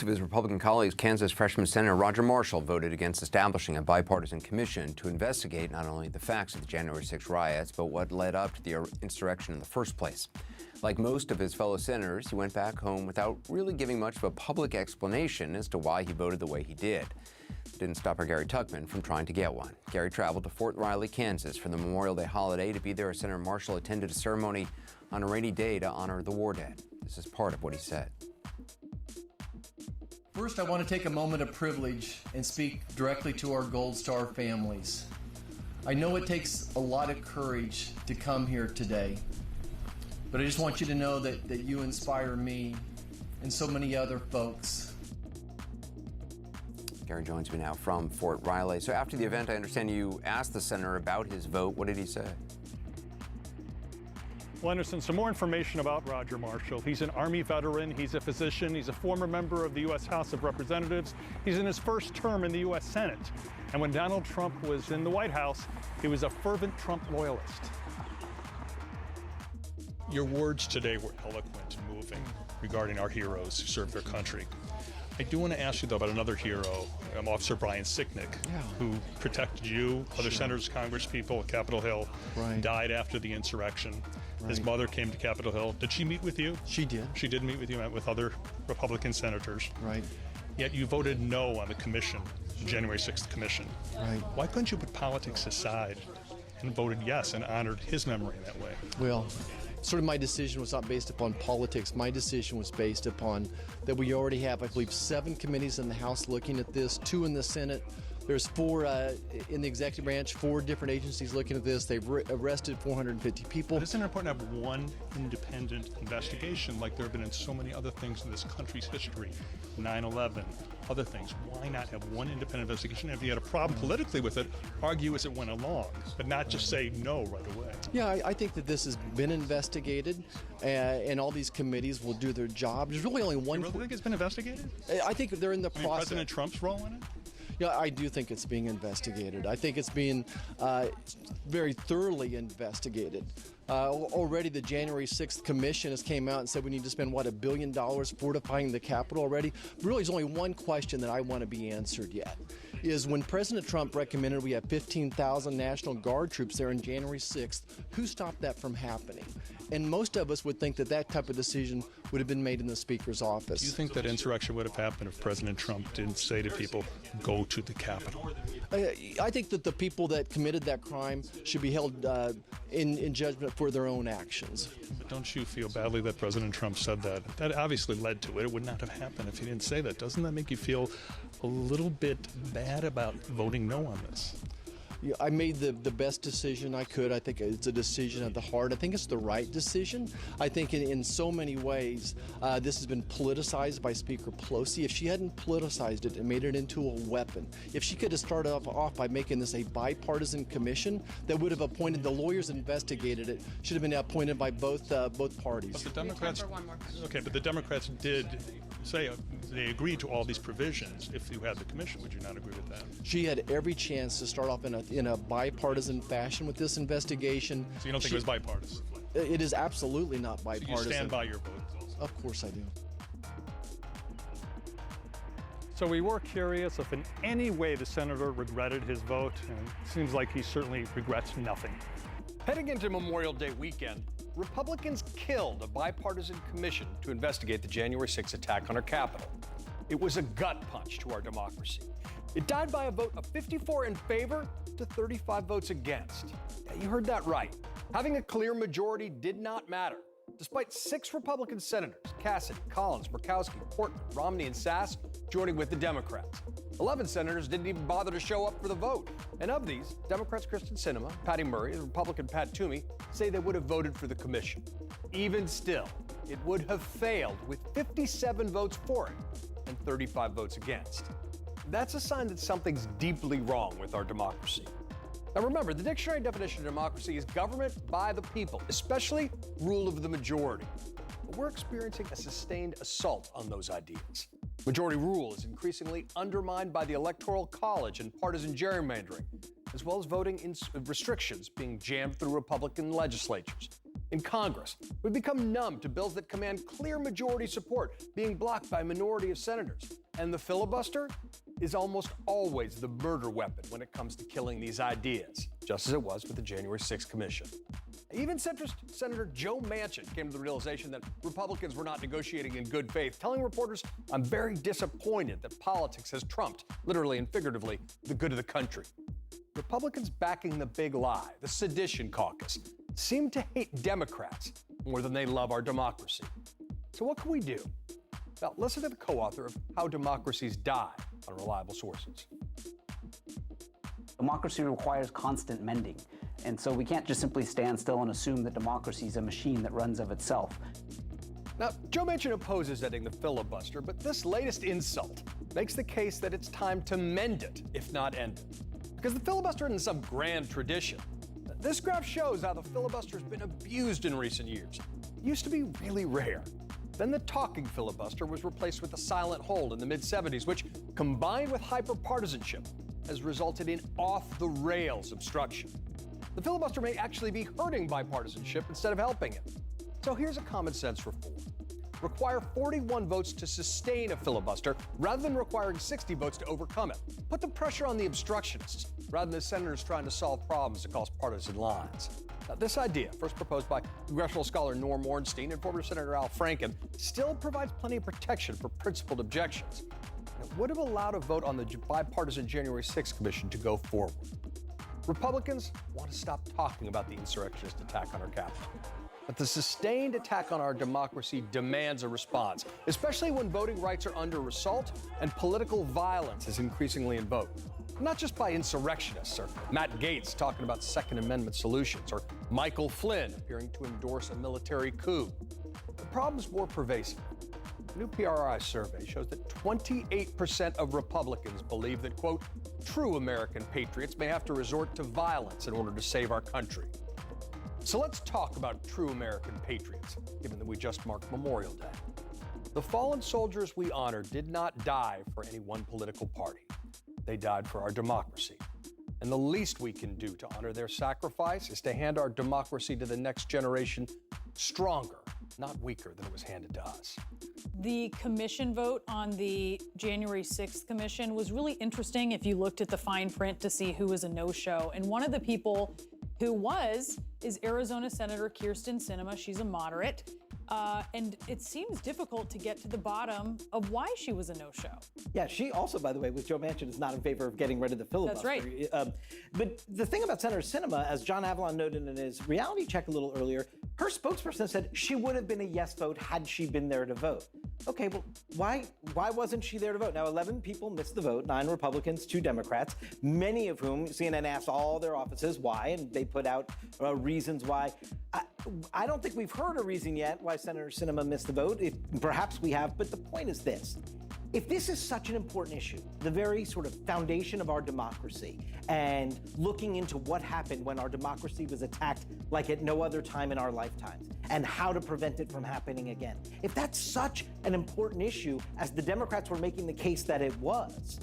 of his Republican colleagues, Kansas freshman Senator Roger Marshall voted against establishing a bipartisan commission to investigate not only the facts of the January 6 riots, but what led up to the insurrection in the first place. Like most of his fellow senators, he went back home without really giving much of a public explanation as to why he voted the way he did. It didn't stop our Gary Tuckman from trying to get one. Gary traveled to Fort Riley, Kansas for the Memorial Day holiday. To be there, Senator Marshall attended a ceremony on a rainy day to honor the war dead. This is part of what he said. First, I want to take a moment of privilege and speak directly to our Gold Star families. I know it takes a lot of courage to come here today, but I just want you to know that you inspire me and so many other folks. Gary joins me now from Fort Riley. So after the event, I understand you asked the senator about his vote. What did he say? Well, Anderson, some more information about Roger Marshall. He's an Army veteran, he's a physician, he's a former member of the U.S. House of Representatives, he's in his first term in the U.S. Senate. And when Donald Trump was in the White House, he was a fervent Trump loyalist. Your words today were eloquent and moving regarding our heroes who served their country. I do want to ask you, though, about another hero, Officer Brian Sicknick, who protected you, other senators, congresspeople at Capitol Hill, died after the insurrection. His mother came to Capitol Hill. Did she meet with you? She did. She did meet with you, met with other Republican senators. Right. Yet you voted no on the commission, the January 6th commission. Right. Why couldn't you put politics aside and voted yes and honored his memory in that way? Well, sort of my decision was not based upon politics. My decision was based upon that we already have, I believe, 7 committees in the House looking at this, 2 in the Senate. There's 4 in the executive branch, 4 different agencies looking at this. They've arrested 450 people. But isn't it important to have one independent investigation like there have been in so many other things in this country's history? 9/11, other things. Why not have one independent investigation? If you had a problem politically with it, argue as it went along, but not just say no right away. Yeah, I think that this has been investigated, and all these committees will do their job. There's really only one. You really think it's been investigated? I think they're in the process. President Trump's role in it? Yeah, I do think it's being investigated. I think it's being very thoroughly investigated. Already the January 6th commission has came out and said we need to spend, what, $1 billion fortifying the Capitol already? But really, there's only one question that I want to be answered yet, is when President Trump recommended we have 15,000 National Guard troops there on January 6th, who stopped that from happening? And most of us would think that that type of decision would have been made in the Speaker's office. Do you think that insurrection would have happened if President Trump didn't say to people, go to the Capitol? I think that the people that committed that crime should be held in judgment for their own actions. But don't you feel badly that President Trump said that? That obviously led to it. It would not have happened if he didn't say that. Doesn't that make you feel a little bit bad about voting no on this? Yeah, I made the best decision I could. I think it's a decision at the heart. I think it's the right decision. I think in so many ways, this has been politicized by Speaker Pelosi. If she hadn't politicized it and made it into a weapon, if she could have started off by making this a bipartisan commission that would have appointed the lawyers that investigated it, should have been appointed by both parties. But the Democrats, okay, but the Democrats did say they agreed to all these provisions. If you had the commission, would you not agree with that? She had every chance to start off in a bipartisan fashion with this investigation. So you don't think it was bipartisan? It is absolutely not bipartisan. So you stand by your vote? Of course I do. So we were curious if in any way the senator regretted his vote, and it seems like he certainly regrets nothing. Heading into Memorial Day weekend, Republicans killed a bipartisan commission to investigate the January 6th attack on our Capitol. It was a gut punch to our democracy. It died by a vote of 54 in favor to 35 votes against. Yeah, you heard that right. Having a clear majority did not matter. Despite 6 Republican senators, Cassidy, Collins, Murkowski, Portman, Romney, and Sass, joining with the Democrats. 11 senators didn't even bother to show up for the vote. And of these, Democrats Kristen Sinema, Patty Murray, and Republican Pat Toomey say they would have voted for the commission. Even still, it would have failed with 57 votes for it and 35 votes against. That's a sign that something's deeply wrong with our democracy. Now remember, the dictionary definition of democracy is government by the people, especially rule of the majority. But we're experiencing a sustained assault on those ideas. Majority rule is increasingly undermined by the Electoral College and partisan gerrymandering, as well as voting restrictions being jammed through Republican legislatures. In Congress, we've become numb to bills that command clear majority support being blocked by a minority of senators. And the filibuster is almost always the murder weapon when it comes to killing these ideas, just as it was with the January 6th Commission. Even centrist Senator Joe Manchin came to the realization that Republicans were not negotiating in good faith, telling reporters, "I'm very disappointed that politics has trumped, literally and figuratively, the good of the country." Republicans backing the big lie, the sedition caucus, seem to hate Democrats more than they love our democracy. So what can we do? Well, listen to the co-author of How Democracies Die on Reliable Sources. Democracy requires constant mending. And so we can't just simply stand still and assume that democracy is a machine that runs of itself. Now, Joe Manchin opposes ending the filibuster, but this latest insult makes the case that it's time to mend it, if not end it. Because the filibuster isn't some grand tradition. This graph shows how the filibuster has been abused in recent years. It used to be really rare. Then the talking filibuster was replaced with a silent hold in the mid-70s, which, combined with hyper-partisanship, has resulted in off-the-rails obstruction. The filibuster may actually be hurting bipartisanship instead of helping it. So here's a common-sense reform. Require 41 votes to sustain a filibuster rather than requiring 60 votes to overcome it. Put the pressure on the obstructionists rather than the senators trying to solve problems across partisan lines. Now, this idea, first proposed by congressional scholar Norm Ornstein and former Senator Al Franken, still provides plenty of protection for principled objections. It would have allowed a vote on the bipartisan January 6th Commission to go forward. Republicans want to stop talking about the insurrectionist attack on our Capitol. But the sustained attack on our democracy demands a response, especially when voting rights are under assault and political violence is increasingly in vogue. Not just by insurrectionists or Matt Gaetz talking about Second Amendment solutions or Michael Flynn appearing to endorse a military coup. The problem's more pervasive. A new PRI survey shows that 28% of Republicans believe that, quote, true American patriots may have to resort to violence in order to save our country. So let's talk about true American patriots, given that we just marked Memorial Day. The fallen soldiers we honor did not die for any one political party. They died for our democracy. And the least we can do to honor their sacrifice is to hand our democracy to the next generation stronger, not weaker than it was handed to us. The commission vote on the January 6th commission was really interesting if you looked at the fine print to see who was a no-show. And one of the people who is Arizona Senator Kyrsten Sinema. She's a moderate. And it seems difficult to get to the bottom of why she was a no-show. Yeah, she also, by the way, with Joe Manchin, is not in favor of getting rid of the filibuster. That's right. But the thing about Senator Sinema, as John Avalon noted in his reality check a little earlier, her spokesperson said she would have been a yes vote had she been there to vote. Okay, well, why wasn't she there to vote? Now, 11 people missed the vote, 9 Republicans, 2 Democrats, many of whom CNN asked all their offices why, and they put out reasons why. I don't think we've heard a reason yet why Senator Sinema missed the vote. Perhaps we have, but the point is this. If this is such an important issue, the very sort of foundation of our democracy, and looking into what happened when our democracy was attacked like at no other time in our lifetimes, and how to prevent it from happening again, if that's such an important issue as the Democrats were making the case that it was,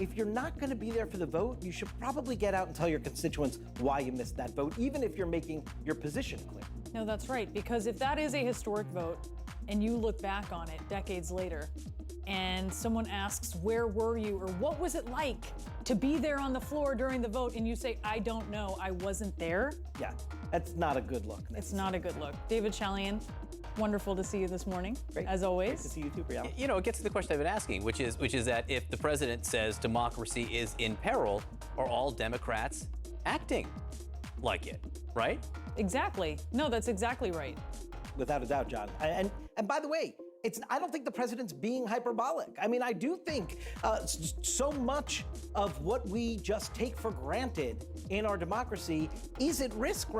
if you're not going to be there for the vote, you should probably get out and tell your constituents why you missed that vote, even if you're making your position clear. No, that's right, because if that is a historic vote and you look back on it decades later and someone asks, where were you, or what was it like to be there on the floor during the vote, and you say, I don't know, I wasn't there. Yeah, that's not a good look. It's not a good look. David Chalian, wonderful to see you this morning, Great. as always. Great to see you too, Brianna. You know, it gets to the question I've been asking, which is that if the president says democracy is in peril, are all Democrats acting like it, right? Exactly. No, that's exactly right. Without a doubt, John. And by the way, I don't think the president's being hyperbolic. I mean, I do think so much of what we just take for granted in our democracy is at risk